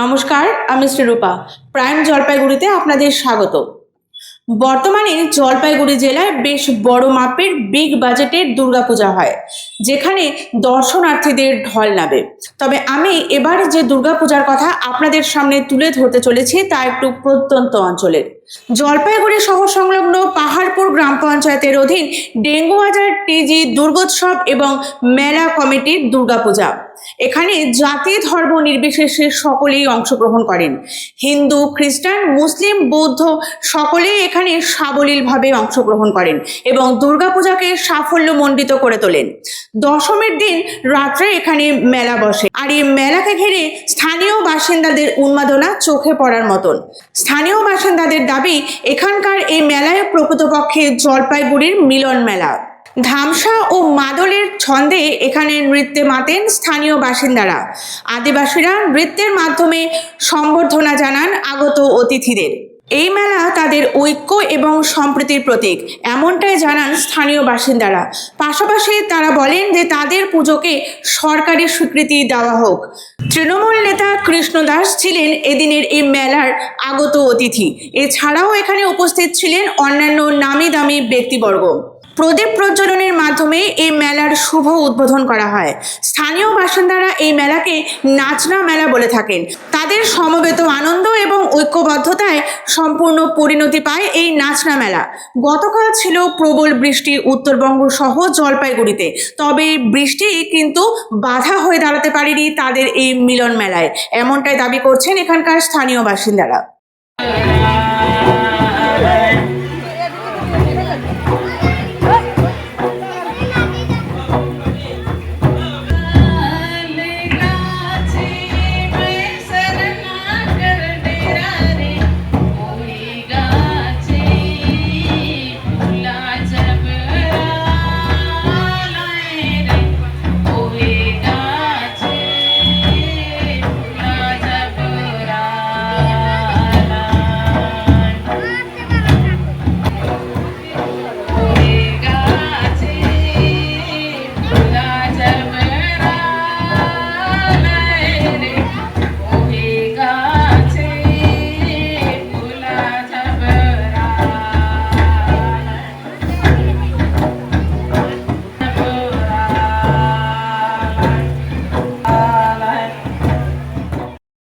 নমস্কার, আমি শ্রীরূপা। প্রাইম জলপাইগুড়িতে আপনাদের স্বাগত। বর্তমানে জলপাইগুড়ি জেলায় বেশ বড় মাপের বিগ বাজেটের দুর্গাপূজা হয়, যেখানে দর্শনার্থীদের ঢল নামে। তবে আমি এবার যে দুর্গাপূজার কথা আপনাদের সামনে তুলে ধরতে চলেছি তা একটু প্রত্যন্ত অঞ্চলের। জলপাইগুড়ি শহর সংলগ্ন পাহাড়পুর গ্রাম পঞ্চায়েতের অধীন ডেঙ্গুবাজার টিজি দুর্গোৎসব এবং মেলা কমিটির দুর্গাপূজা। এখানে জাতি ধর্ম নির্বিশেষে সকলেই অংশগ্রহণ করেন। হিন্দু, খ্রিস্টান, মুসলিম, বৌদ্ধ সকলেই এখানে সাবলীলভাবে অংশগ্রহণ করেন এবং দুর্গাপূজাকে সাফল্যমণ্ডিত করে তোলেন। দশমীর দিন রাত্রে এখানে মেলা বসে, আর এই মেলাকে ঘিরে স্থানীয় বাসিন্দাদের উন্মাদনা চোখে পড়ার মতন। স্থানীয় বাসিন্দাদের দাবি, এখানকার এই মেলায় প্রকৃতপক্ষে জলপাইগুড়ির মিলন মেলা। ধামসা ও মাদলের ছন্দে এখানে নৃত্যে মাতেন স্থানীয় বাসিন্দারা। আদিবাসীরা নৃত্যের মাধ্যমে সম্বর্ধনা জানান আগত অতিথিদের। এই মেলা তাদের ঐক্য এবং সম্প্রীতির প্রতীক, এমনটাই জানান স্থানীয় বাসিন্দারা। পাশাপাশি তারা বলেন যে তাদের পুজোকে সরকারি স্বীকৃতি দেওয়া হোক। তৃণমূল নেতা কৃষ্ণ দাস ছিলেন এদিনের এই মেলার আগত অতিথি। এছাড়াও এখানে উপস্থিত ছিলেন অন্যান্য নামি দামি ব্যক্তিবর্গ। প্রদীপ প্রজ্বলনের মাধ্যমে এই মেলার শুভ উদ্বোধন করা হয়। স্থানীয় বাসিন্দারা এই মেলাকে নাচনা মেলা বলে থাকেন। তাদের সমবেত আনন্দ এবং ঐক্যবদ্ধতায় সম্পূর্ণ পরিণতি পায় এই নাচনা মেলা। গতকাল ছিল প্রবল বৃষ্টি উত্তরবঙ্গ সহ জলপাইগুড়িতে, তবে বৃষ্টি কিন্তু বাধা হয়ে দাঁড়াতে পারেনি তাদের এই মিলন মেলায়, এমনটাই দাবি করছেন এখানকার স্থানীয় বাসিন্দারা।